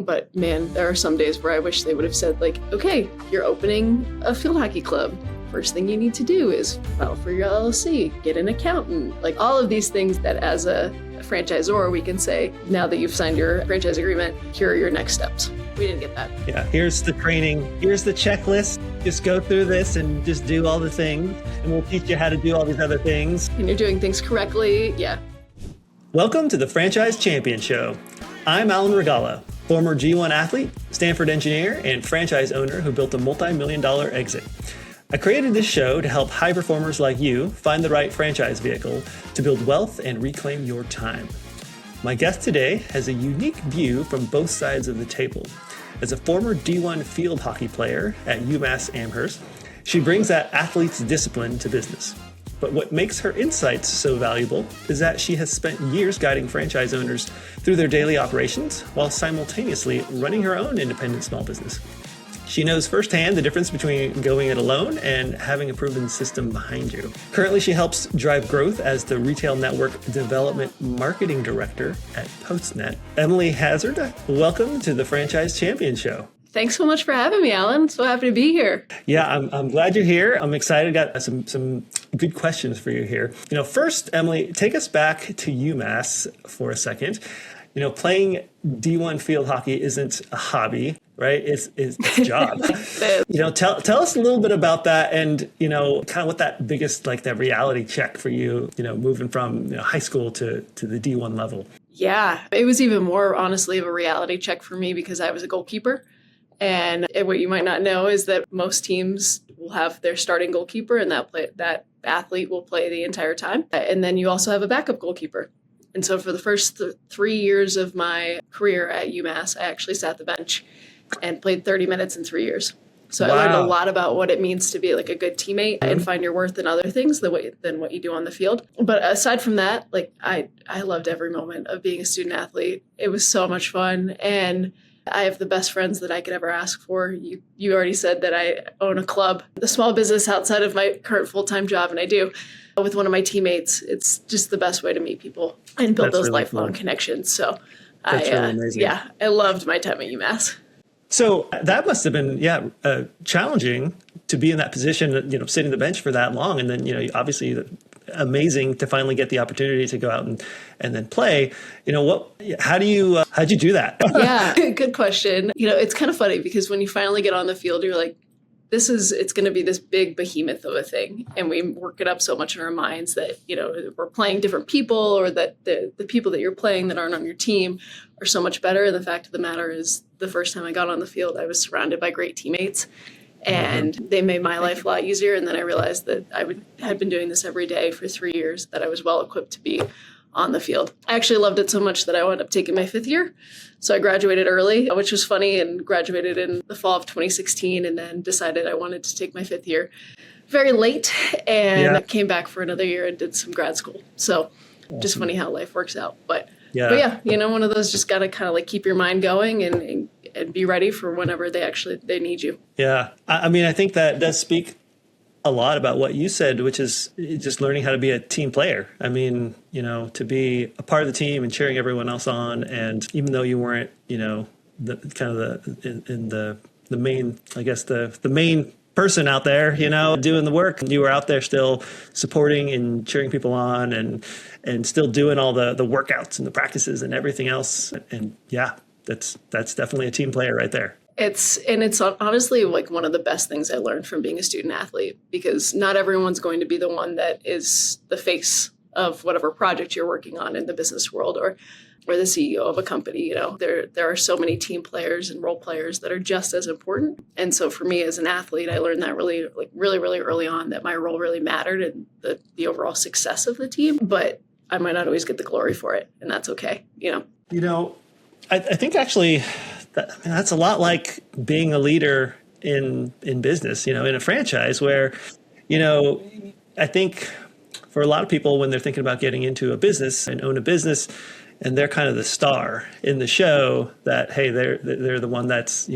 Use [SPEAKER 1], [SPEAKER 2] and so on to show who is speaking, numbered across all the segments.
[SPEAKER 1] But man, there are some days where I wish they would have said like, okay, you're opening a field hockey club. First thing you need to do is file for your LLC, get an accountant, like all of these things that as a franchisor, we can say, now that you've signed your franchise agreement, here are your next steps. We didn't get that.
[SPEAKER 2] Yeah, here's the training, here's the checklist. Just go through this and just do all the things, and we'll teach you how to do all these other things.
[SPEAKER 1] And you're doing things correctly, yeah.
[SPEAKER 2] Welcome to the Franchise Champion Show. I'm Alan Regala, former G1 athlete, Stanford engineer, and franchise owner who built a multi-million-dollar exit. I created this show to help high performers like you find the right franchise vehicle to build wealth and reclaim your time. My guest today has a unique view from both sides of the table. As a former D1 field hockey player at UMass Amherst, she brings that athlete's discipline to business. But what makes her insights so valuable is that she has spent years guiding franchise owners through their daily operations while simultaneously running her own independent small business. She knows firsthand the difference between going it alone and having a proven system behind you. Currently, she helps drive growth as the Retail Network Development Marketing Director at PostNet. Emily Hazard, welcome to the Franchise Champion Show.
[SPEAKER 1] Thanks so much for having me, Alan. So happy to be here.
[SPEAKER 2] Yeah, I'm glad you're here. I'm excited. Got some good questions for you here. First, Emily, take us back to UMass for a second. Playing D1 field hockey isn't a hobby, right? It's a job. Tell us a little bit about that and, kind of what that biggest, like that reality check for you, moving from high school to the D1 level.
[SPEAKER 1] Yeah, it was even more, honestly, of a reality check for me because I was a goalkeeper. And what you might not know is that most teams will have their starting goalkeeper and that athlete will play the entire time. And then you also have a backup goalkeeper. And so for the first 3 years of my career at UMass, I actually sat the bench and played 30 minutes in 3 years. So wow. I learned a lot about what it means to be like a good teammate and find your worth in other things than what you do on the field. But aside from that, like I loved every moment of being a student athlete. It was so much fun. And I have the best friends that I could ever ask for. You already said that I own a club, the small business outside of my current full-time job, and I do. With one of my teammates, it's just the best way to meet people and build those really lifelong connections. So I loved my time at UMass.
[SPEAKER 2] So that must have been, challenging to be in that position, sitting the bench for that long. And then, obviously amazing to finally get the opportunity to go out and then play. How'd you do that?
[SPEAKER 1] Yeah, good question. It's kind of funny because when you finally get on the field, you're like, it's going to be this big behemoth of a thing. And we work it up so much in our minds that, we're playing different people or that the people that you're playing that aren't on your team are so much better. And the fact of the matter is the first time I got on the field, I was surrounded by great teammates and they made my life a lot easier. And then I realized that I had been doing this every day for 3 years, that I was well equipped to be on the field. I actually loved it so much that I wound up taking my 5th year. So I graduated early, which was funny, and graduated in the fall of 2016 and then decided I wanted to take my 5th year very late and came back for another year and did some grad school. So just funny how life works out. But yeah, one of those just got to kind of like keep your mind going and be ready for whenever they need you.
[SPEAKER 2] Yeah. I mean, I think that does speak a lot about what you said, which is just learning how to be a team player. I mean, to be a part of the team and cheering everyone else on. And even though you weren't, the main, I guess the main person out there, doing the work, you were out there still supporting and cheering people on and still doing all the workouts and the practices and everything else. And yeah, that's definitely a team player right there.
[SPEAKER 1] It's honestly like one of the best things I learned from being a student athlete, because not everyone's going to be the one that is the face of whatever project you're working on in the business world or the CEO of a company. There are so many team players and role players that are just as important. And so for me as an athlete, I learned that really early on, that my role really mattered in the overall success of the team, but I might not always get the glory for it. And that's okay.
[SPEAKER 2] I think actually that's a lot like being a leader in business, in a franchise where, I think for a lot of people when they're thinking about getting into a business and own a business, and they're kind of the star in the show that, hey, they're the one that's,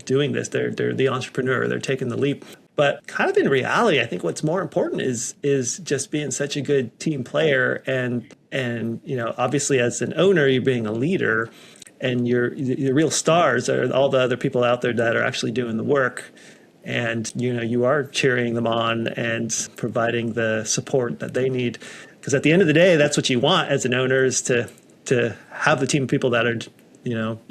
[SPEAKER 2] doing this. They're the entrepreneur. They're taking the leap. But kind of in reality, I think what's more important is just being such a good team player and obviously as an owner, you're being a leader. and the real stars are all the other people out there that are actually doing the work. And, you are cheering them on and providing the support that they need. Because at the end of the day, that's what you want as an owner, is to have the team of people that are,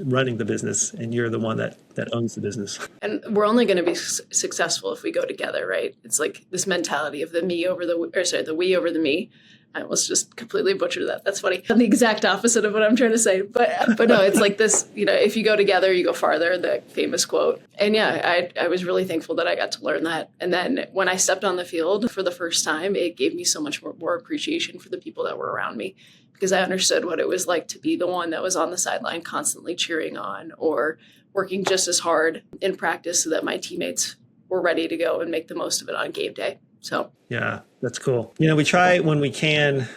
[SPEAKER 2] running the business, and you're the one that owns the business.
[SPEAKER 1] And we're only going to be successful if we go together, right? It's like this mentality of the we over the me. I almost just completely butchered that. That's funny. I'm the exact opposite of what I'm trying to say. But no, it's like this, if you go together, you go farther, the famous quote. And yeah, I was really thankful that I got to learn that. And then when I stepped on the field for the first time, it gave me so much more appreciation for the people that were around me, because I understood what it was like to be the one that was on the sideline constantly cheering on, or working just as hard in practice so that my teammates were ready to go and make the most of it on game day. So
[SPEAKER 2] yeah, that's cool. We try when we can,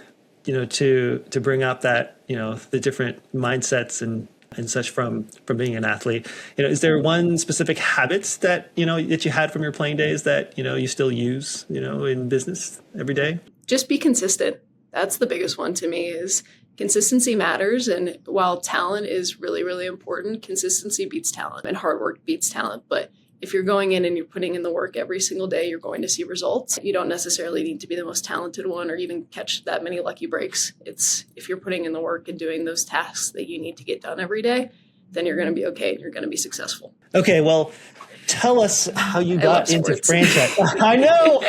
[SPEAKER 2] to bring up that, the different mindsets and such from being an athlete. Is there one specific habits that, that you had from your playing days that, you still use, in business every day?
[SPEAKER 1] Just be consistent. That's the biggest one to me, is consistency matters. And while talent is really, really important, consistency beats talent and hard work beats talent. But if you're going in and you're putting in the work every single day, you're going to see results. You don't necessarily need to be the most talented one or even catch that many lucky breaks. It's if you're putting in the work and doing those tasks that you need to get done every day, then you're going to be okay and you're going to be successful.
[SPEAKER 2] Okay, well, tell us how you got into franchise. I know.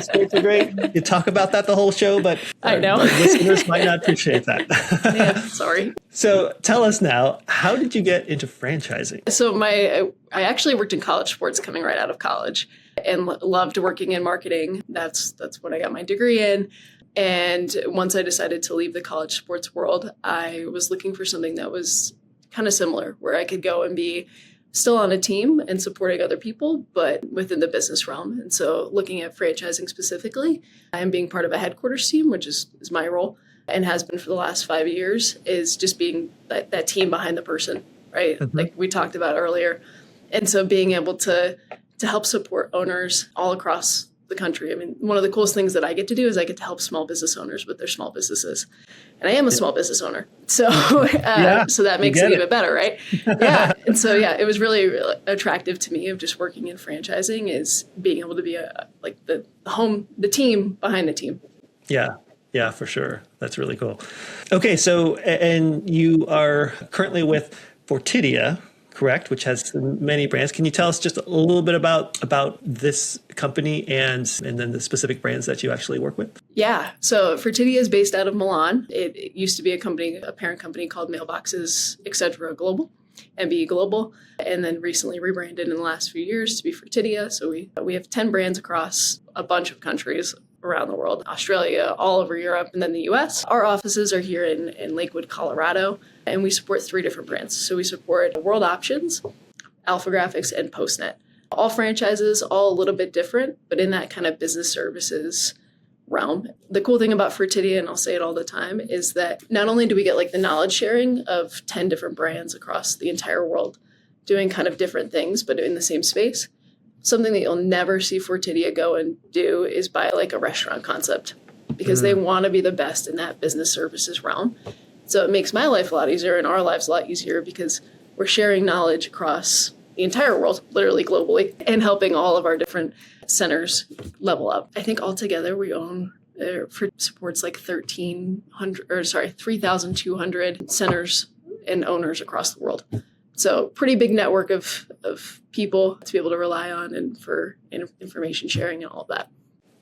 [SPEAKER 2] Sports are great. You talk about that the whole show, but
[SPEAKER 1] I know
[SPEAKER 2] listeners might not appreciate that.
[SPEAKER 1] Yeah, sorry.
[SPEAKER 2] So tell us now, how did you get into franchising?
[SPEAKER 1] So I actually worked in college sports coming right out of college, and loved working in marketing. That's what I got my degree in. And once I decided to leave the college sports world, I was looking for something that was kind of similar, where I could go and be still on a team and supporting other people, but within the business realm. And so looking at franchising specifically, I am being part of a headquarters team, which is my role and has been for the last 5 years, is just being that team behind the person, right? Mm-hmm. Like we talked about earlier. And so being able to help support owners all across the country. I mean, one of the coolest things that I get to do is I get to help small business owners with their small businesses. And I am a small business owner. So so that makes it even better, right? Yeah. And so, it was really, really attractive to me of just working in franchising, is being able to be the team behind the team.
[SPEAKER 2] Yeah, for sure. That's really cool. Okay. So, and you are currently with Fortidia, correct, which has many brands. Can you tell us just a little bit about this company and then the specific brands that you actually work with? Yeah.
[SPEAKER 1] So Fortidia is based out of Milan. It used to be a parent company called Mailboxes, Etc. Global, MBE Global, and then recently rebranded in the last few years to be Fortidia. So we have 10 brands across a bunch of countries around the world, Australia, all over Europe, and then the US. Our offices are here in Lakewood, Colorado, and we support 3 different brands. So we support World Options, Alpha Graphics, and PostNet. All franchises, all a little bit different, but in that kind of business services realm. The cool thing about Fortidia, and I'll say it all the time, is that not only do we get the knowledge sharing of 10 different brands across the entire world doing kind of different things, but in the same space, something that you'll never see Fortidia go and do is buy a restaurant concept, because they want to be the best in that business services realm. So it makes my life a lot easier and our lives a lot easier, because we're sharing knowledge across the entire world, literally globally, and helping all of our different centers level up. I think altogether we own supports 3,200 centers and owners across the world. So pretty big network of people to be able to rely on and for information sharing and all of that.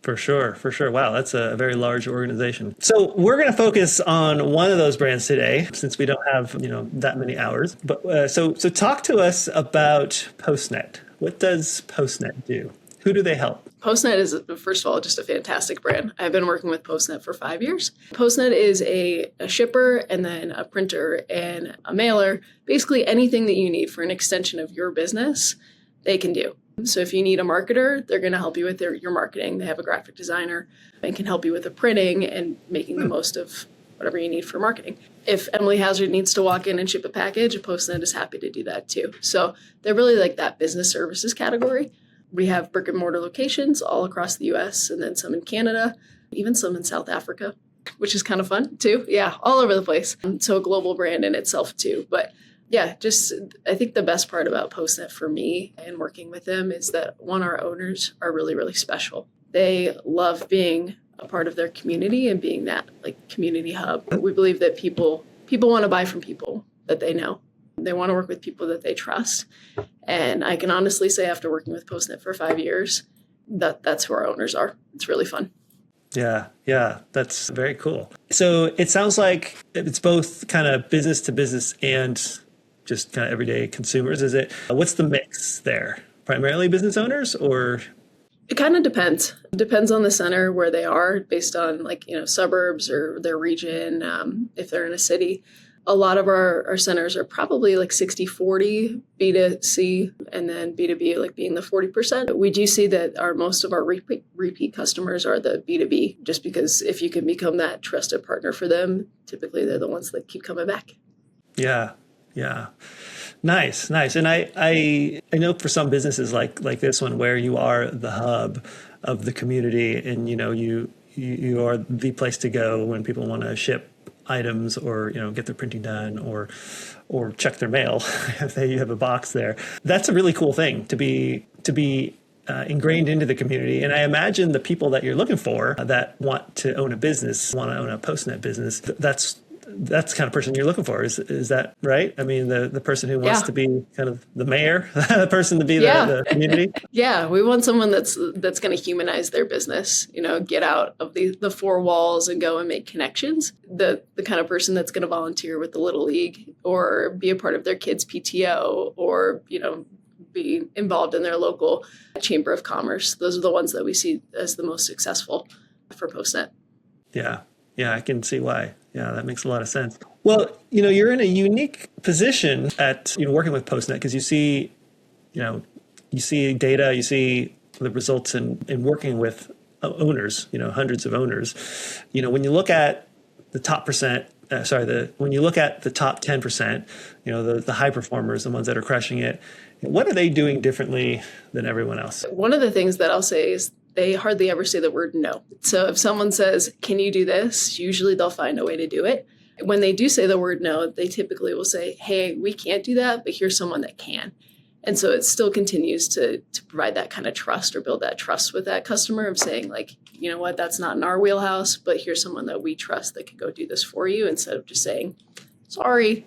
[SPEAKER 2] For sure. Wow, that's a very large organization. So we're going to focus on one of those brands today, since we don't have that many hours. But so talk to us about PostNet. What does PostNet do? Who do they help?
[SPEAKER 1] PostNet is, first of all, just a fantastic brand. I've been working with PostNet for 5 years. PostNet is a shipper and then a printer and a mailer. Basically anything that you need for an extension of your business, they can do. So if you need a marketer, they're going to help you with your marketing. They have a graphic designer and can help you with the printing and making the most of whatever you need for marketing. If Emily Hazard needs to walk in and ship a package, PostNet is happy to do that too. So they're really that business services category. We have brick and mortar locations all across the US, and then some in Canada, even some in South Africa. which is kind of fun too. Yeah, all over the place. So a global brand in itself too. But yeah, just I think the best part about PostNet for me and working with them is that one, our owners are really, really special. They love being a part of their community and being that like community hub. We believe that people want to buy from people that they know. They want to work with people that they trust. And I can honestly say after working with PostNet for 5 years, that's who our owners are. It's really fun.
[SPEAKER 2] Yeah, that's very cool. So it sounds like it's both kind of business to business and just kind of everyday consumers. Is it? What's the mix there? Primarily business owners, or?
[SPEAKER 1] It kind of depends. It depends on the center where they are based on suburbs or their region. If they're in a city, a lot of our centers are probably like 60-40 B2C and then B2B like being the 40%. We do see that most of our repeat customers are the B2B, just because if you can become that trusted partner for them, typically they're the ones that keep coming back.
[SPEAKER 2] Yeah. Nice. And I know for some businesses like this one where you are the hub of the community and you are the place to go when people want to ship items or get their printing done or check their mail if you have a box there. That's a really cool thing to be ingrained into the community. And I imagine the people that you're looking for that want to own a business, want to own a PostNet business, that's the kind of person you're looking for. Is that right? I mean, the person who wants to be kind of the mayor, the person to be the community.
[SPEAKER 1] Yeah, we want someone that's going to humanize their business, get out of the four walls and go and make connections. The kind of person that's going to volunteer with the Little League or be a part of their kids' PTO or, be involved in their local chamber of commerce. Those are the ones that we see as the most successful for PostNet.
[SPEAKER 2] Yeah, I can see why. Yeah, that makes a lot of sense. Well, you're in a unique position at working with PostNet because you see data, you see the results in working with owners, hundreds of owners. When you look at the top when you look at the top 10%, the high performers, the ones that are crushing it, what are they doing differently than everyone else?
[SPEAKER 1] One of the things that I'll say is they hardly ever say the word no. So if someone says, can you do this? Usually they'll find a way to do it. When they do say the word no, they typically will say, hey, we can't do that, but here's someone that can. And so it still continues to provide that kind of trust or build that trust with that customer of saying you know what, that's not in our wheelhouse, but here's someone that we trust that can go do this for you instead of just saying, sorry.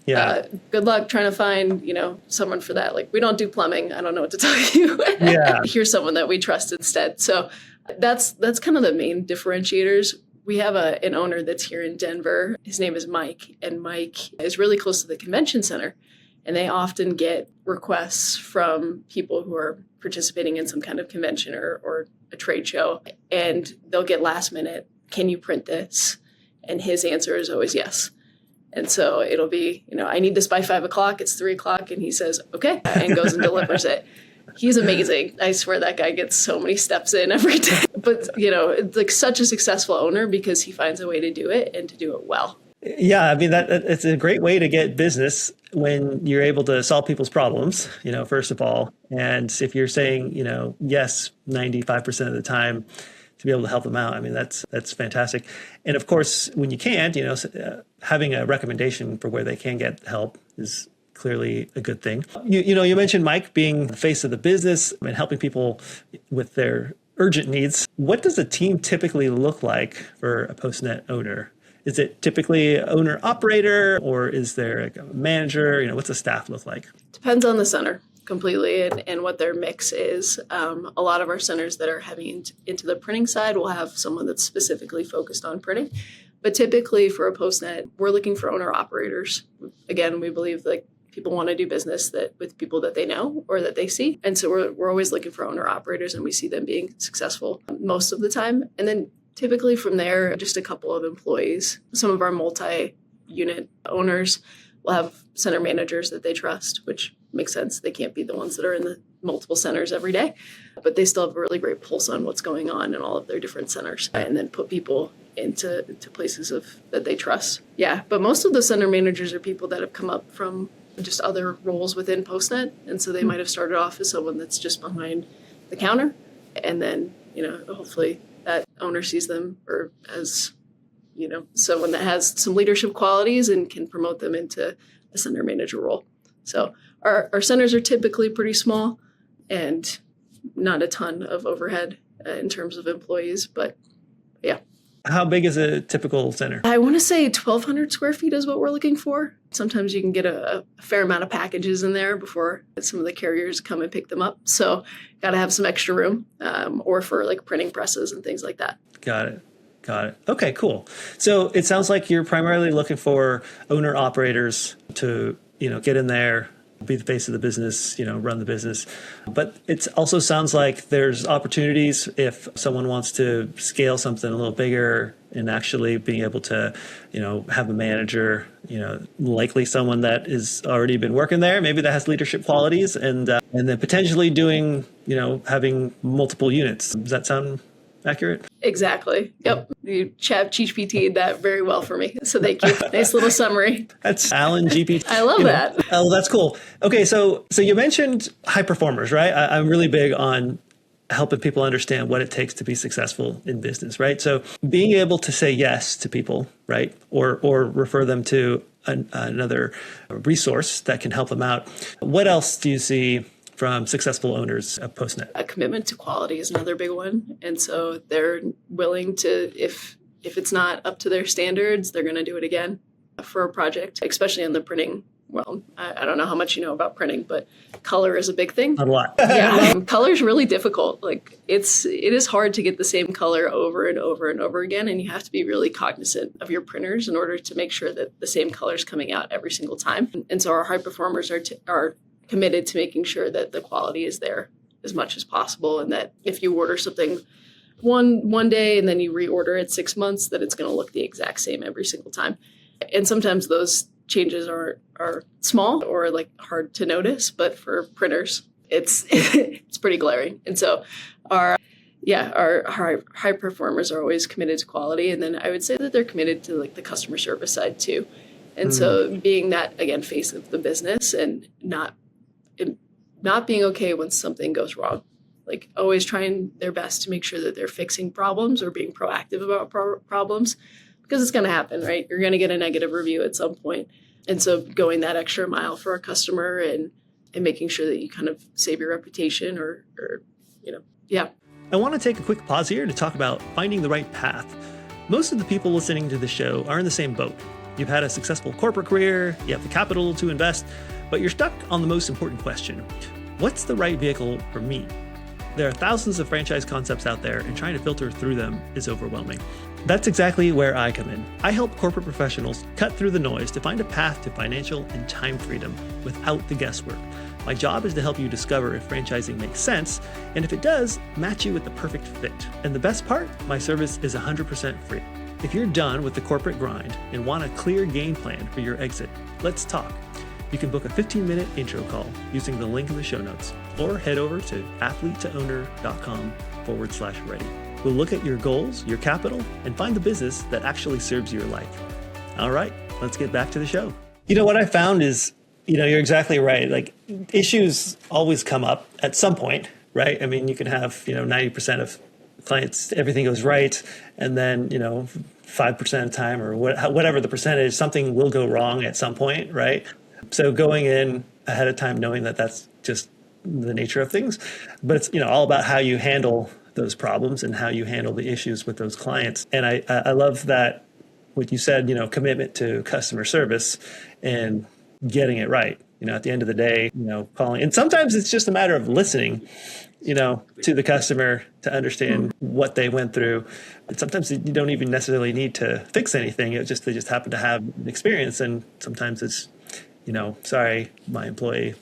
[SPEAKER 2] Yeah.
[SPEAKER 1] Good luck trying to find, someone for that. We don't do plumbing. I don't know what to tell you.
[SPEAKER 2] Yeah.
[SPEAKER 1] Here's someone that we trust instead. So that's kind of the main differentiators. We have an owner that's here in Denver. His name is Mike, and Mike is really close to the convention center. And they often get requests from people who are participating in some kind of convention or a trade show. And they'll get last minute, can you print this? And his answer is always yes. And so it'll be, I need this by 5:00. It's 3:00. And he says, okay, and goes and delivers it. He's amazing. I swear that guy gets so many steps in every day. But, it's such a successful owner because he finds a way to do it and to do it well.
[SPEAKER 2] Yeah, I mean, it's a great way to get business when you're able to solve people's problems, first of all. And if you're saying, yes, 95% of the time, to be able to help them out. I mean, that's fantastic. And of course, when you can't, having a recommendation for where they can get help is clearly a good thing. You mentioned Mike being the face of the business and helping people with their urgent needs. What does a team typically look like for a PostNet owner? Is it typically owner operator or is there a manager? What's the staff look like?
[SPEAKER 1] Depends on the center completely and what their mix is. A lot of our centers that are heavy into the printing side will have someone that's specifically focused on printing. But typically for a PostNet, we're looking for owner operators. Again, we believe people want to do business with people that they know or that they see. And so we're always looking for owner operators and we see them being successful most of the time. And then typically from there, just a couple of employees. Some of our multi-unit owners will have center managers that they trust, which makes sense. They can't be the ones that are in the multiple centers every day, but they still have a really great pulse on what's going on in all of their different centers and then put people into places that they trust. Yeah, but most of the center managers are people that have come up from just other roles within PostNet. And so they might have started off as someone that's just behind the counter. And then, hopefully that owner sees them or as someone that has some leadership qualities and can promote them into a center manager role. So our centers are typically pretty small and not a ton of overhead in terms of employees, but yeah.
[SPEAKER 2] How big is a typical center?
[SPEAKER 1] I want to say 1,200 square feet is what we're looking for. Sometimes you can get a fair amount of packages in there before some of the carriers come and pick them up. So got to have some extra room or for like printing presses and things like that.
[SPEAKER 2] Got it. Okay, cool. So it sounds like you're primarily looking for owner operators to, get in there, be the face of the business, run the business. But it also sounds like there's opportunities if someone wants to scale something a little bigger and actually being able to, have a manager, likely someone that has already been working there, maybe that has leadership qualities, and then potentially doing, having multiple units. Does that sound accurate?
[SPEAKER 1] Exactly. Yep. You chat GPT'd that very well for me. So thank you. Nice little summary.
[SPEAKER 2] That's Alan GPT.
[SPEAKER 1] I love that.
[SPEAKER 2] Oh, that's cool. Okay. So you mentioned high performers, right? I'm really big on helping people understand what it takes to be successful in business, right? So being able to say yes to people, right? Or refer them to another resource that can help them out. What else do you see from successful owners of PostNet?
[SPEAKER 1] A commitment to quality is another big one. And so they're willing to, if it's not up to their standards, they're going to do it again for a project, especially in the printing. Well, I don't know how much you know about printing, but color is a big thing.
[SPEAKER 2] Not a lot.
[SPEAKER 1] Yeah, color is really difficult. Like it is hard to get the same color over and over and over again. And you have to be really cognizant of your printers in order to make sure that the same color is coming out every single time. And so our high performers are committed to making sure that the quality is there as much as possible, and that if you order something one day and then you reorder it 6 months, that it's going to look the exact same every single time. And sometimes those changes are small or like hard to notice, but for printers, it's it's pretty glaring. And so our high performers are always committed to quality, and then I would say that they're committed to like the customer service side too. And so being that, again, face of the business and not being okay when something goes wrong, like always trying their best to make sure that they're fixing problems or being proactive about problems, because it's going to happen, right? You're going to get a negative review at some point. And so going that extra mile for a customer and making sure that you kind of save your reputation or yeah.
[SPEAKER 2] I want to take a quick pause here to talk about finding the right path. Most of the people listening to the show are in the same boat. You've had a successful corporate career, you have the capital to invest, but you're stuck on the most important question. What's the right vehicle for me? There are thousands of franchise concepts out there, and trying to filter through them is overwhelming. That's exactly where I come in. I help corporate professionals cut through the noise to find a path to financial and time freedom without the guesswork. My job is to help you discover if franchising makes sense, and if it does, match you with the perfect fit. And the best part, my service is 100% free. If you're done with the corporate grind and want a clear game plan for your exit, let's talk. You can book a 15-minute intro call using the link in the show notes, or head over to athletetoowner.com/ready. We'll look at your goals, your capital, and find the business that actually serves your life. All right, let's get back to the show. What I found is, you're exactly right. Like, issues always come up at some point, right? I mean, you can have, 90% of clients, everything goes right. And then, 5% of the time or whatever the percentage, something will go wrong at some point, right? So going in ahead of time, knowing that that's just the nature of things, but it's, all about how you handle those problems and how you handle the issues with those clients. And I love that what you said, commitment to customer service and getting it right. At the end of the day, calling. And sometimes it's just a matter of listening, to the customer to understand what they went through. And sometimes you don't even necessarily need to fix anything. They just happen to have an experience. And sometimes it's, sorry, my employee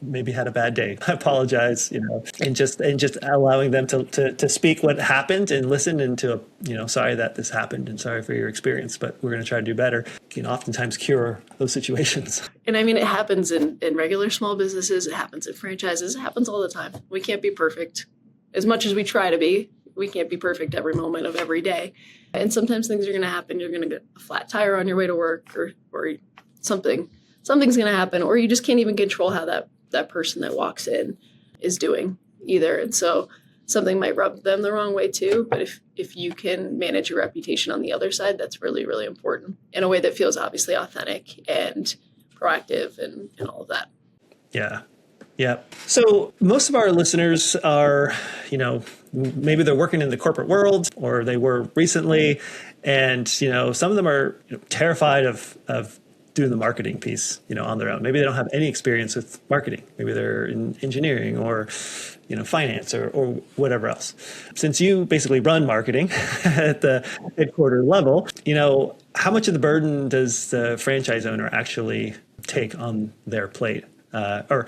[SPEAKER 2] maybe had a bad day. I apologize, and just allowing them to speak what happened and listen and to, sorry that this happened and sorry for your experience, but we're going to try to do better. Can oftentimes cure those situations.
[SPEAKER 1] And I mean, it happens in regular small businesses. It happens in franchises. It happens all the time. We can't be perfect. As much as we try to be, we can't be perfect every moment of every day. And sometimes things are going to happen. You're going to get a flat tire on your way to work or something's going to happen, or you just can't even control how that person that walks in is doing either. And so something might rub them the wrong way too. But if you can manage your reputation on the other side, that's really, really important in a way that feels obviously authentic and proactive and all of that.
[SPEAKER 2] Yeah. Yeah. So most of our listeners are, maybe they're working in the corporate world or they were recently. And, some of them are terrified of doing the marketing piece, on their own. Maybe they don't have any experience with marketing. Maybe they're in engineering or, finance or whatever else. Since you basically run marketing at the headquarter level, how much of the burden does the franchise owner actually take on their plate? Or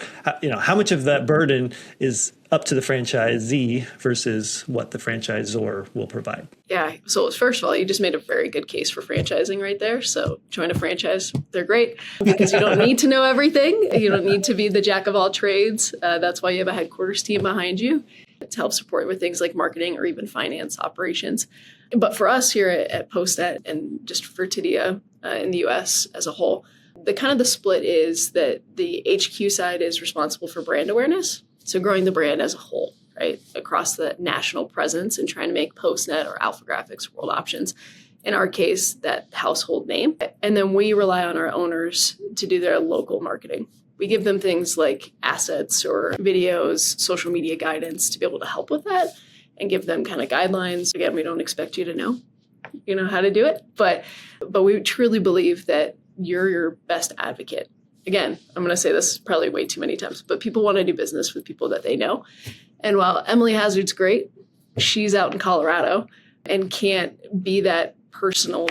[SPEAKER 2] how much of that burden is up to the franchisee versus what the franchisor will provide?
[SPEAKER 1] Yeah. So first of all, you just made a very good case for franchising right there. So join a franchise. They're great because you don't need to know everything. You don't need to be the jack of all trades. That's why you have a headquarters team behind you to help support with things like marketing or even finance operations. But for us here at PostNet and just for Tidia in the US as a whole, the split is that the HQ side is responsible for brand awareness. So growing the brand as a whole, right, across the national presence and trying to make PostNet or Alpha Graphics World Options, in our case, that household name. And then we rely on our owners to do their local marketing. We give them things like assets or videos, social media guidance to be able to help with that and give them kind of guidelines. Again, we don't expect you to know, how to do it, but we truly believe that you're your best advocate. Again, I'm going to say this probably way too many times, but people want to do business with people that they know. And while Emily Hazard's great, she's out in Colorado and can't be that personal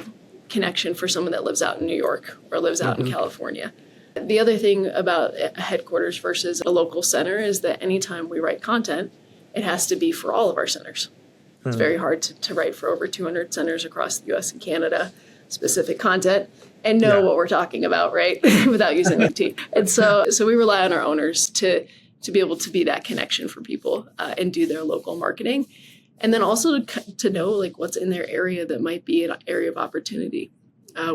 [SPEAKER 1] connection for someone that lives out in New York or lives out in California. The other thing about a headquarters versus a local center is that anytime we write content, it has to be for all of our centers. It's very hard to write for over 200 centers across the US and Canada, specific content, and know what we're talking about, right? Without using the T. And so we rely on our owners to be able to be that connection for people and do their local marketing. And then also to know like what's in their area that might be an area of opportunity.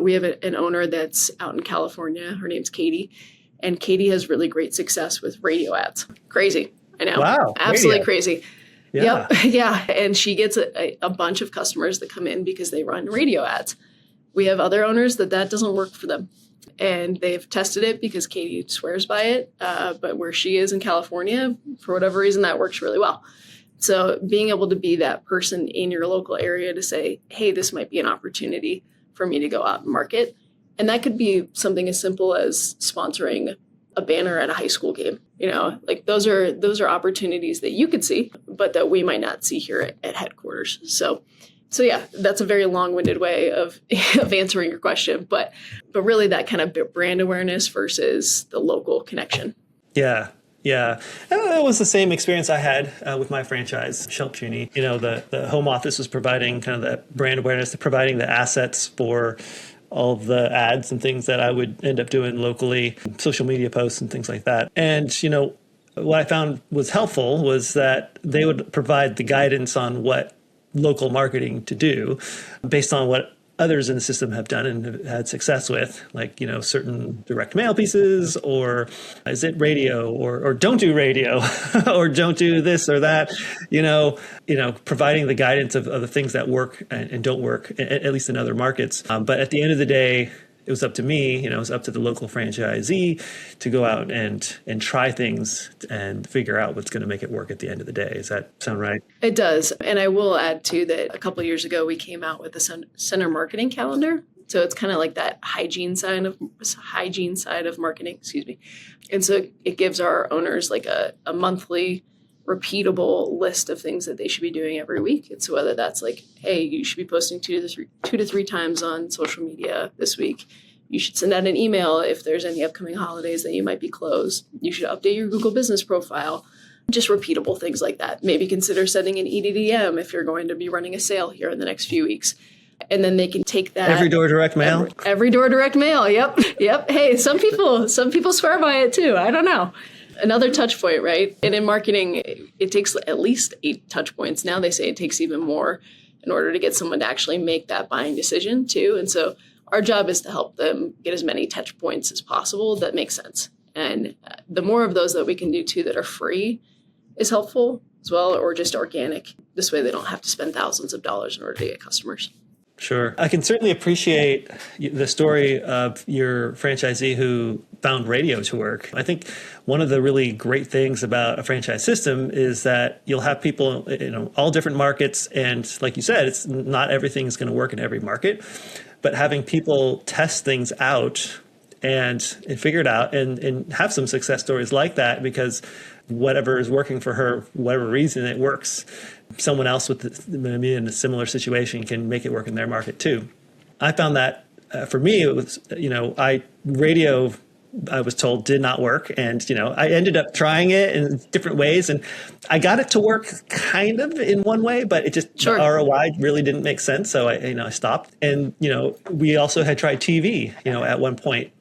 [SPEAKER 1] We have an owner that's out in California. Her name's Katie. And Katie has really great success with radio ads. Crazy. I know.
[SPEAKER 2] Wow.
[SPEAKER 1] Absolutely
[SPEAKER 2] Radio.
[SPEAKER 1] Crazy.
[SPEAKER 2] Yeah.
[SPEAKER 1] Yep. Yeah. And she gets a bunch of customers that come in because they run radio ads. We have other owners that doesn't work for them. And they've tested it because Katie swears by it. But where she is in California, for whatever reason, that works really well. So being able to be that person in your local area to say, hey, this might be an opportunity for me to go out and market. And that could be something as simple as sponsoring a banner at a high school game. Like those are opportunities that you could see, but that we might not see here at headquarters. So yeah, that's a very long-winded way of answering your question, but really that kind of brand awareness versus the local connection.
[SPEAKER 2] Yeah. Yeah. And that was the same experience I had with my franchise, Shelp Junie. The home office was providing kind of that brand awareness, providing the assets for all of the ads and things that I would end up doing locally, social media posts and things like that. And, what I found was helpful was that they would provide the guidance on what local marketing to do based on what others in the system have done and have had success with, like, certain direct mail pieces, or is it radio, or don't do radio, or don't do this or that, providing the guidance of the things that work and don't work, at least in other markets. But at the end of the day, it was up to me, it was up to the local franchisee to go out and try things and figure out what's going to make it work at the end of the day. Does that sound right?
[SPEAKER 1] It does. And I will add too that a couple of years ago, we came out with a center marketing calendar. So it's kind of like that hygiene side of marketing, And so it gives our owners like a monthly repeatable list of things that they should be doing every week. And so whether that's like, hey, you should be posting two to three times on social media this week. You should send out an email if there's any upcoming holidays that you might be closed. You should update your Google business profile. Just repeatable things like that. Maybe consider sending an EDDM if you're going to be running a sale here in the next few weeks. And then they can take that.
[SPEAKER 2] Every door direct mail?
[SPEAKER 1] Every door direct mail. Yep. Hey, some people swear by it too. I don't know. Another touch point, right? And in marketing, it takes at least 8 touch points. Now they say it takes even more in order to get someone to actually make that buying decision too. And so our job is to help them get as many touch points as possible that make sense. And the more of those that we can do too that are free is helpful. as well, or just organic. This way they don't have to spend thousands of dollars in order to get customers.
[SPEAKER 2] Sure. I can certainly appreciate the story of your franchisee who found radio to work. I think one of the really great things about a franchise system is that you'll have people, all different markets. And like you said, it's not everything is going to work in every market, but having people test things out and figure it out and have some success stories like that, because whatever is working for her, whatever reason it works, someone else with maybe in a similar situation can make it work in their market too. I found that for me, it was, radio, I was told did not work. And, I ended up trying it in different ways and I got it to work kind of in one way, but it just, the ROI really didn't make sense. So I stopped. And, we also had tried TV, at one point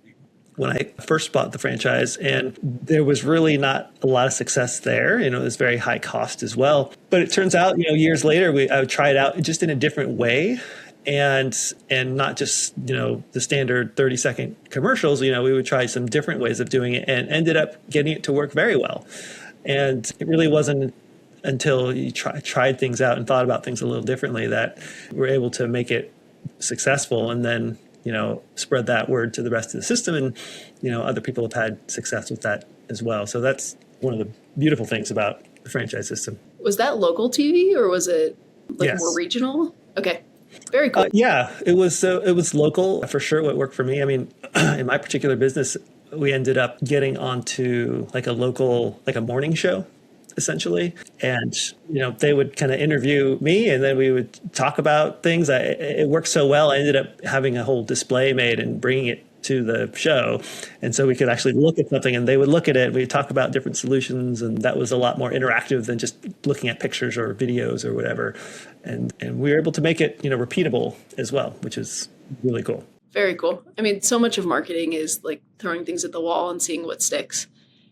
[SPEAKER 2] when I first bought the franchise, and there was really not a lot of success there. It was very high cost as well. But it turns out, years later, I would try it out just in a different way, and not just, the standard 30-second commercials. We would try some different ways of doing it and ended up getting it to work very well. And it really wasn't until you tried things out and thought about things a little differently that we're able to make it successful, and then spread that word to the rest of the system. And, other people have had success with that as well. So that's one of the beautiful things about the franchise system.
[SPEAKER 1] Was that local TV or was it
[SPEAKER 2] Yes.
[SPEAKER 1] more regional? Okay. Very cool.
[SPEAKER 2] Yeah, it was local for sure. What worked for me. I mean, in my particular business, we ended up getting onto like a local, like a morning show, essentially. And, they would kind of interview me and then we would talk about things. It worked so well. I ended up having a whole display made and bringing it to the show. And so we could actually look at something and they would look at it. We'd talk about different solutions. And that was a lot more interactive than just looking at pictures or videos or whatever. And we were able to make it, repeatable as well, which is really cool.
[SPEAKER 1] Very cool. I mean, so much of marketing is like throwing things at the wall and seeing what sticks.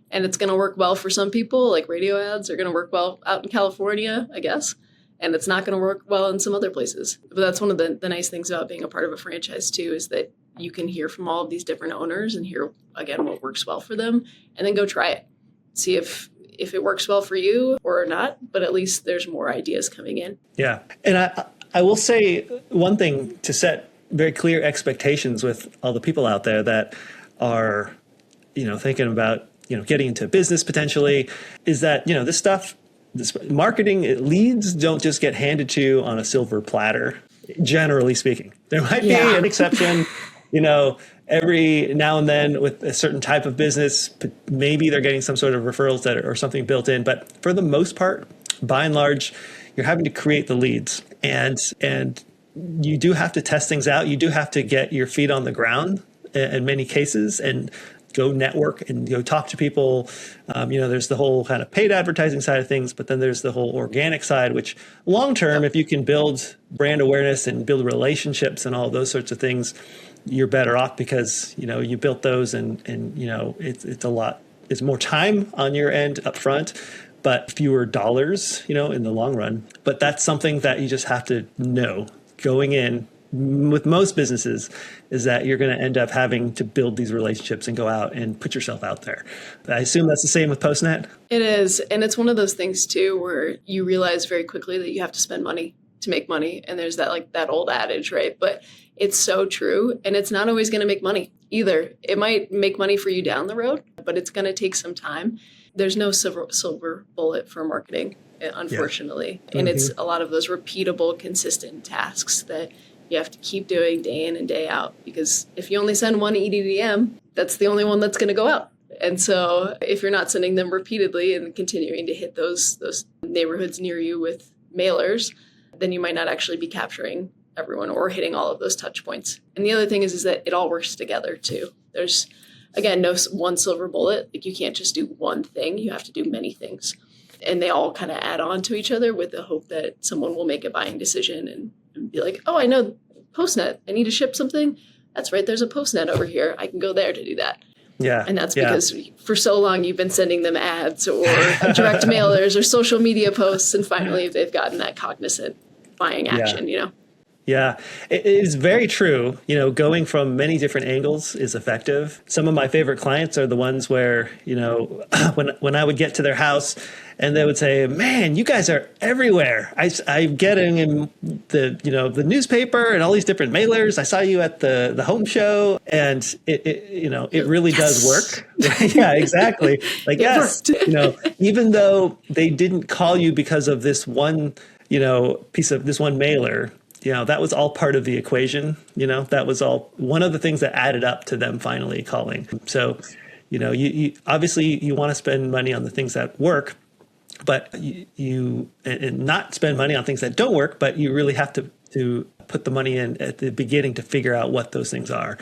[SPEAKER 1] And it's going to work well for some people, like radio ads are going to work well out in California, I guess. And it's not going to work well in some other places. But that's one of the nice things about being a part of a franchise, too, is that you can hear from all of these different owners and hear, again, what works well for them, and then go try it. See if it works well for you or not, but at least there's more ideas coming in.
[SPEAKER 2] Yeah. And I will say one thing to set very clear expectations with all the people out there that are, thinking about getting into business potentially, is that, this marketing leads don't just get handed to you on a silver platter, generally speaking. There might be an exception, every now and then with a certain type of business, maybe they're getting some sort of referrals or something built in. But for the most part, by and large, you're having to create the leads and you do have to test things out. You do have to get your feet on the ground in many cases and go network and go talk to people. There's the whole kind of paid advertising side of things, but then there's the whole organic side, which long term, if you can build brand awareness and build relationships and all those sorts of things, you're better off because, you built those and it's more time on your end up front, but fewer dollars, in the long run. But that's something that you just have to know going in. With most businesses is that you're going to end up having to build these relationships and go out and put yourself out there. I assume that's the same with PostNet.
[SPEAKER 1] It is. And it's one of those things too, where you realize very quickly that you have to spend money to make money. And there's that old adage, right? But it's so true. And it's not always going to make money either. It might make money for you down the road, but it's going to take some time. There's no silver bullet for marketing, unfortunately. Yeah. And it's a lot of those repeatable, consistent tasks that you have to keep doing day in and day out, because if you only send one EDDM, that's the only one that's going to go out. And so if you're not sending them repeatedly and continuing to hit those neighborhoods near you with mailers, then you might not actually be capturing everyone or hitting all of those touch points. And the other thing is that it all works together too. There's, again, no one silver bullet. Like you can't just do one thing. You have to do many things. And they all kind of add on to each other with the hope that someone will make a buying decision and be like, oh, I know PostNet. I need to ship something. That's right. There's a PostNet over here. I can go there to do that.
[SPEAKER 2] Yeah.
[SPEAKER 1] And that's because for so long you've been sending them ads or direct mailers or social media posts. And finally, they've gotten that cognizant buying action,
[SPEAKER 2] Yeah, it is very true. Going from many different angles is effective. Some of my favorite clients are the ones where, when I would get to their house and they would say, "Man, you guys are everywhere. I'm getting in the newspaper and all these different mailers. I saw you at the home show, and it really does work." Yeah, exactly. Like, yes, even though they didn't call you because of this one, piece of this one mailer. That was all part of the equation. That was all one of the things that added up to them finally calling. So, you obviously you want to spend money on the things that work, but you not spend money on things that don't work, but you really have to put the money in at the beginning to figure out what those things are.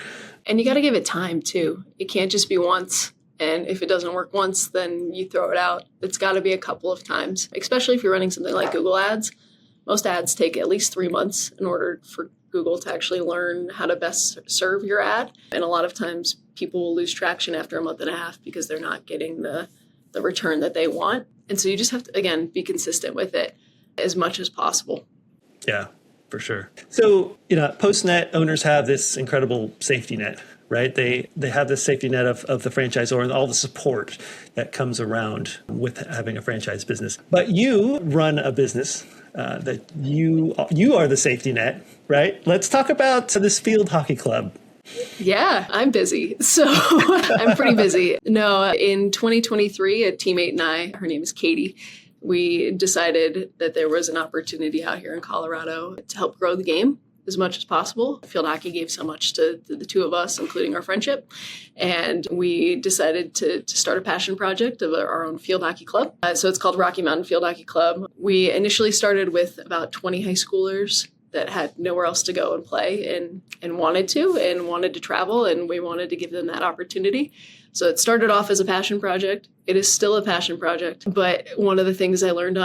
[SPEAKER 1] And you got to give it time too. It can't just be once. And if it doesn't work once, then you throw it out. It's got to be a couple of times, especially if you're running something like Google Ads. Most ads take at least 3 months in order for Google to actually learn how to best serve your ad. And a lot of times people will lose traction after a month and a half because they're not getting the return that they want. And so you just have to, again, be consistent with it as much as possible.
[SPEAKER 2] Yeah, for sure. So, PostNet owners have this incredible safety net, right? They have this safety net of the franchisor and all the support that comes around with having a franchise business. But you run a business that you are the safety net, right? Let's talk about this field hockey club.
[SPEAKER 1] Yeah, I'm busy. So I'm pretty busy. No, in 2023, a teammate and I, her name is Katie, we decided that there was an opportunity out here in Colorado to help grow the game as much as possible. Field hockey gave so much to the two of us, including our friendship. And we decided to start a passion project of our own field hockey club. So it's called Rocky Mountain Field Hockey Club. We initially started with about 20 high schoolers that had nowhere else to go and play and wanted to travel, and we wanted to give them that opportunity. So it started off as a passion project. It is still a passion project. But one of the things I learned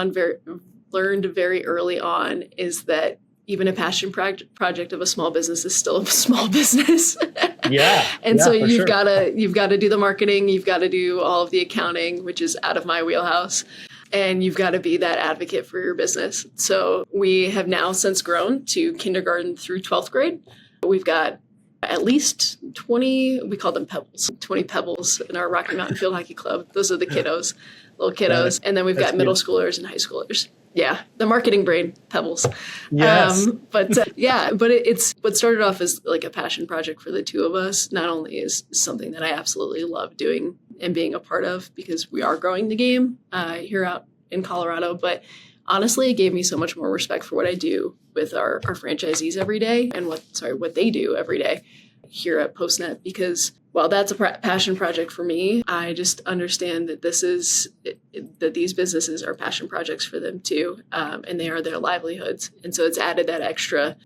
[SPEAKER 1] very early on is that even a passion project of a small business is still a small business.
[SPEAKER 2] Yeah.
[SPEAKER 1] And so you've got to do the marketing, you've got to do all of the accounting, which is out of my wheelhouse, and you've got to be that advocate for your business. So we have now since grown to kindergarten through 12th grade. We've got at least 20, we call them pebbles, 20 pebbles in our Rocky Mountain Field Hockey Club. Those are the kiddos, little kiddos. And then we've got middle schoolers and high schoolers. Yeah, the marketing brain, Pebbles.
[SPEAKER 2] Yes.
[SPEAKER 1] But it's what started off as like a passion project for the two of us. Not only is something that I absolutely love doing and being a part of because we are growing the game here out in Colorado, but honestly, it gave me so much more respect for what I do with our franchisees every day and what they do every day here at PostNet, because while that's a passion project for me, I just understand that that these businesses are passion projects for them too, and they are their livelihoods. And so it's added that extra,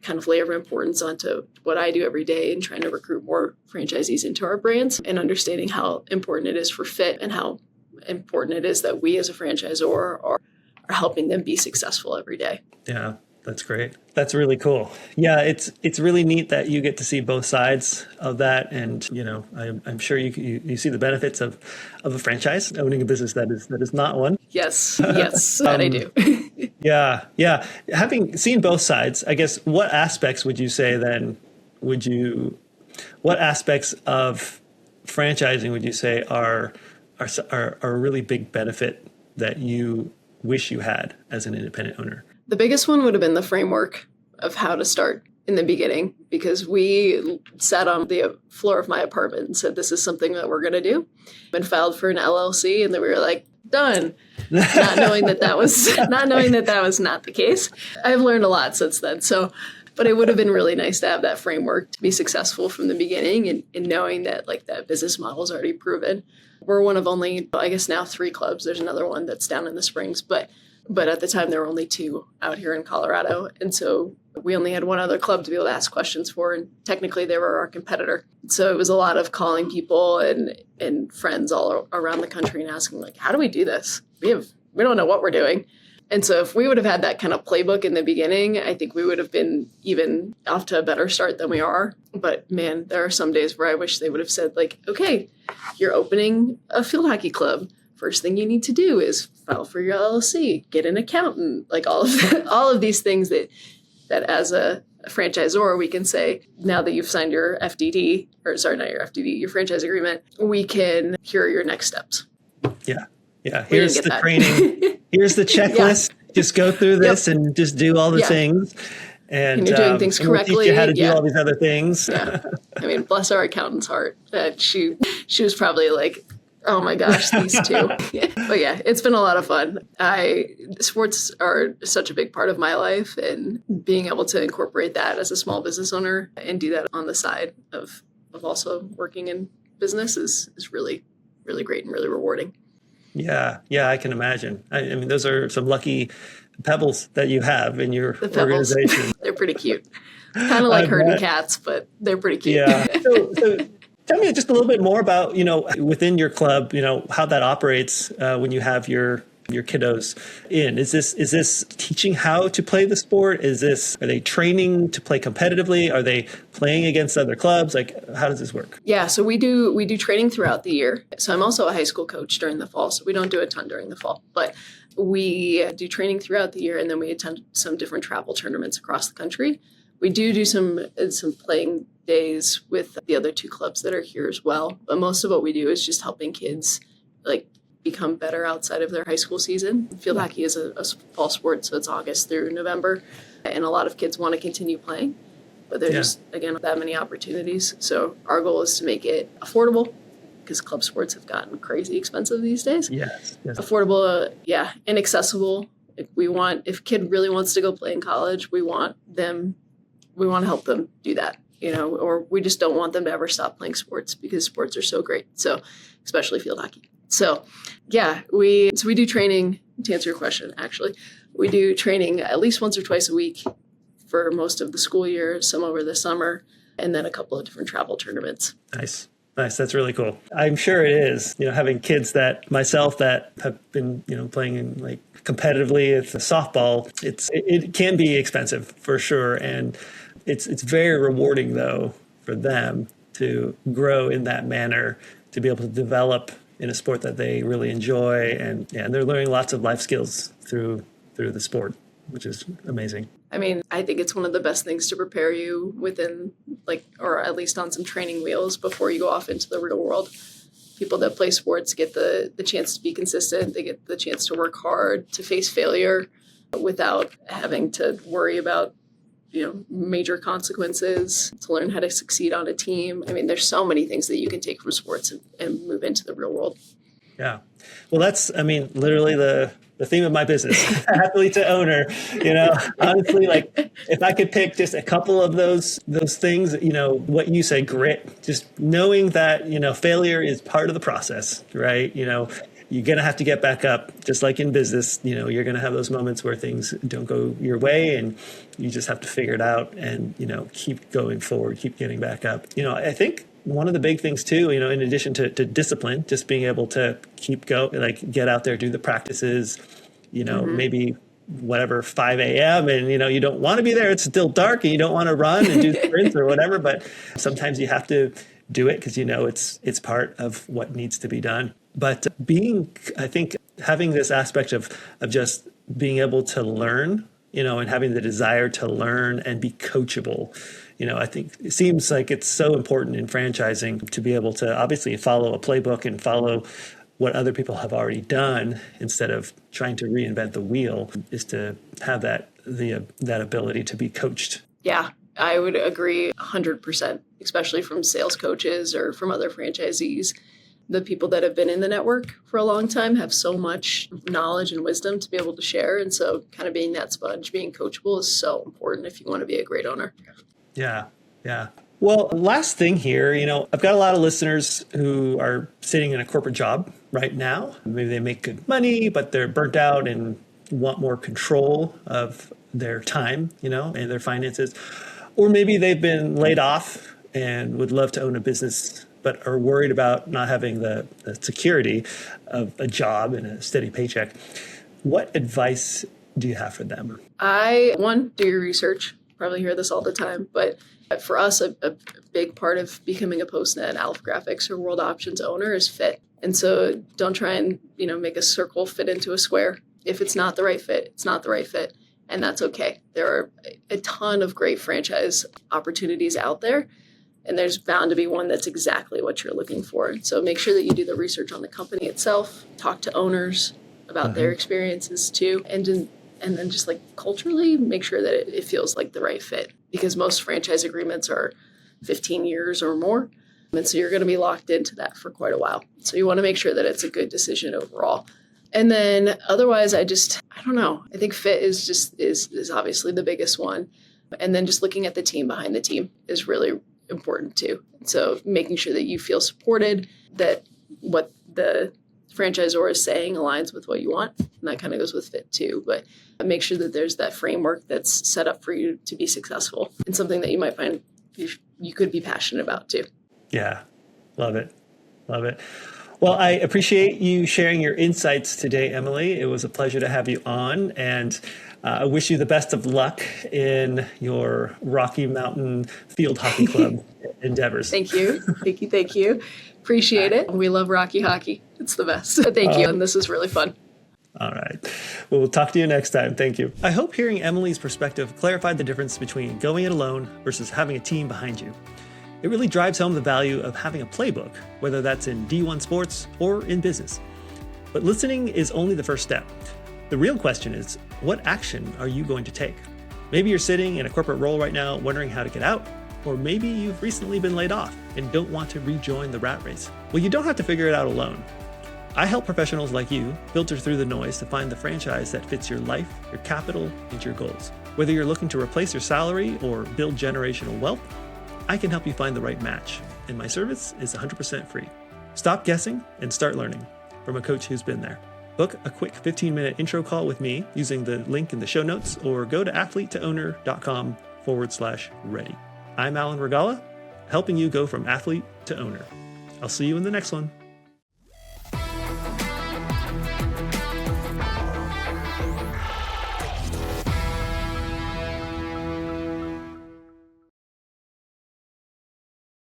[SPEAKER 1] kind of layer of importance onto what I do every day in trying to recruit more franchisees into our brands and understanding how important it is for fit and how important it is that we as a franchisor are helping them be successful every day.
[SPEAKER 2] Yeah. That's great. That's really cool. Yeah, it's really neat that you get to see both sides of that, and I'm sure you see the benefits of a franchise, owning a business that is not one.
[SPEAKER 1] Yes, that I do.
[SPEAKER 2] Yeah. Having seen both sides, I guess what aspects would you say then? What aspects of franchising would you say are a really big benefit that you wish you had as an independent owner?
[SPEAKER 1] The biggest one would have been the framework of how to start in the beginning, because we sat on the floor of my apartment and said, this is something that we're going to do, and filed for an LLC. And then we were like, done, not knowing that was not the case. I've learned a lot since then. But it would have been really nice to have that framework to be successful from the beginning and knowing that that business model is already proven. We're one of only, I guess now 3 clubs. There's another one that's down in the Springs, but at the time there were only 2 out here in Colorado. And so we only had one other club to be able to ask questions for. And technically they were our competitor. So it was a lot of calling people and friends all around the country and asking how do we do this? We don't know what we're doing. And so if we would have had that kind of playbook in the beginning, I think we would have been even off to a better start than we are. But man, there are some days where I wish they would have said okay, you're opening a field hockey club. First thing you need to do is file for your LLC, get an accountant, all of these things that that as a franchisor, we can say, now that you've signed your FDD, or sorry, not your FDD, your franchise agreement, we can, here are your next steps.
[SPEAKER 2] Yeah. Yeah.
[SPEAKER 1] We
[SPEAKER 2] Here's
[SPEAKER 1] didn't
[SPEAKER 2] the
[SPEAKER 1] get that.
[SPEAKER 2] training. Here's the checklist. Just go through this and just do all the things. And
[SPEAKER 1] you're doing things
[SPEAKER 2] we'll
[SPEAKER 1] correctly.
[SPEAKER 2] teach you how to do all these other things.
[SPEAKER 1] Yeah. I mean, bless our accountant's heart. She was probably like, oh my gosh, these two. But yeah, it's been a lot of fun. Sports are such a big part of my life, and being able to incorporate that as a small business owner and do that on the side of also working in business is really, really great and really rewarding.
[SPEAKER 2] Yeah, I can imagine. I mean, those are some lucky pebbles that you have in your organization.
[SPEAKER 1] They're pretty cute. Kind of like herding cats, but they're pretty cute.
[SPEAKER 2] Yeah. So tell me just a little bit more about, within your club, how that operates when you have your kiddos in. Is this teaching how to play the sport? Are they training to play competitively? Are they playing against other clubs? Like, how does this work?
[SPEAKER 1] Yeah, so we do training throughout the year. So I'm also a high school coach during the fall, so we don't do a ton during the fall, but we do training throughout the year, and then we attend some different travel tournaments across the country. We do some playing days with the other two clubs that are here as well. But most of what we do is just helping kids become better outside of their high school season. Field hockey is a fall sport, so it's August through November. And a lot of kids want to continue playing, but there's just, again, that many opportunities. So our goal is to make it affordable, because club sports have gotten crazy expensive these days.
[SPEAKER 2] Yes.
[SPEAKER 1] Affordable, and accessible. If a kid really wants to go play in college, we want to help them do that, or we just don't want them to ever stop playing sports, because sports are so great. So, especially field hockey. So, we do training. To answer your question, actually, we do training at least once or twice a week for most of the school year, some over the summer, and then a couple of different travel tournaments.
[SPEAKER 2] Nice. That's really cool. I'm sure it is, having kids that have been, playing in competitively with softball, it can be expensive for sure. And it's very rewarding though for them to grow in that manner, to be able to develop in a sport that they really enjoy. And they're learning lots of life skills through the sport, which is amazing.
[SPEAKER 1] I mean, I think it's one of the best things to prepare you within, or at least on some training wheels before you go off into the real world. People that play sports get the chance to be consistent. They get the chance to work hard, to face failure without having to worry about, major consequences, to learn how to succeed on a team. I mean, there's so many things that you can take from sports and move into the real world. Yeah.
[SPEAKER 2] Well, that's, literally the theme of my business, athlete to owner. Honestly, if I could pick just a couple of those things, what you say, grit, just knowing that, failure is part of the process, right? You're going to have to get back up, just like in business. You're going to have those moments where things don't go your way, and you just have to figure it out and, keep going forward, keep getting back up. I think one of the big things too, in addition to discipline, just being able to keep going, get out there, do the practices, maybe whatever, 5 a.m. and, you don't want to be there. It's still dark and you don't want to run and do sprints or whatever, but sometimes you have to do it because, it's part of what needs to be done. But I think having this aspect of just being able to learn, and having the desire to learn and be coachable, I think it seems like it's so important in franchising to be able to obviously follow a playbook and follow what other people have already done instead of trying to reinvent the wheel, is to have that ability to be coached.
[SPEAKER 1] Yeah, I would agree 100%, especially from sales coaches or from other franchisees. The people that have been in the network for a long time have so much knowledge and wisdom to be able to share. And so kind of being that sponge, being coachable is so important if you want to be a great owner.
[SPEAKER 2] Yeah. Well, last thing here, I've got a lot of listeners who are sitting in a corporate job right now. Maybe they make good money, but they're burnt out and want more control of their time, and their finances. Or maybe they've been laid off and would love to own a business, but are worried about not having the security of a job and a steady paycheck. What advice do you have for them?
[SPEAKER 1] Do your research. Probably hear this all the time, but for us, a big part of becoming a PostNet, Alpha Graphics, or World Options owner is fit. And so don't try and, make a circle fit into a square. If it's not the right fit, it's not the right fit. and that's okay. There are a ton of great franchise opportunities out there, and there's bound to be one that's exactly what you're looking for. So make sure that you do the research on the company itself, talk to owners about their experiences too, and then just like culturally make sure that it feels like the right fit, because most franchise agreements are 15 years or more. And so you're going to be locked into that for quite a while. So you want to make sure that it's a good decision overall. And then otherwise, I don't know. I think fit is obviously the biggest one. And then just looking at the team behind the team is really important too. So making sure that you feel supported, that what the franchisor is saying aligns with what you want. And that kind of goes with fit too. But make sure that there's that framework that's set up for you to be successful, and something that you might find you could be passionate about too.
[SPEAKER 2] Yeah, love it. Love it. Well, I appreciate you sharing your insights today, Emily. It was a pleasure to have you on, and I wish you the best of luck in your Rocky Mountain Field Hockey Club endeavors.
[SPEAKER 1] Thank you. Thank you. Appreciate it. We love Rocky hockey. It's the best. Thank you. And this is really fun.
[SPEAKER 2] All right. Well, we'll talk to you next time. Thank you. I hope hearing Emily's perspective clarified the difference between going it alone versus having a team behind you. It really drives home the value of having a playbook, whether that's in D1 sports or in business. But listening is only the first step. The real question is, what action are you going to take? Maybe you're sitting in a corporate role right now wondering how to get out, or maybe you've recently been laid off and don't want to rejoin the rat race. Well, you don't have to figure it out alone. I help professionals like you filter through the noise to find the franchise that fits your life, your capital, and your goals. Whether you're looking to replace your salary or build generational wealth, I can help you find the right match, and my service is 100% free. Stop guessing and start learning from a coach who's been there. Book a quick 15-minute intro call with me using the link in the show notes, or go to athletetoowner.com/ready. I'm Alan Regala, helping you go from athlete to owner. I'll see you in the next one.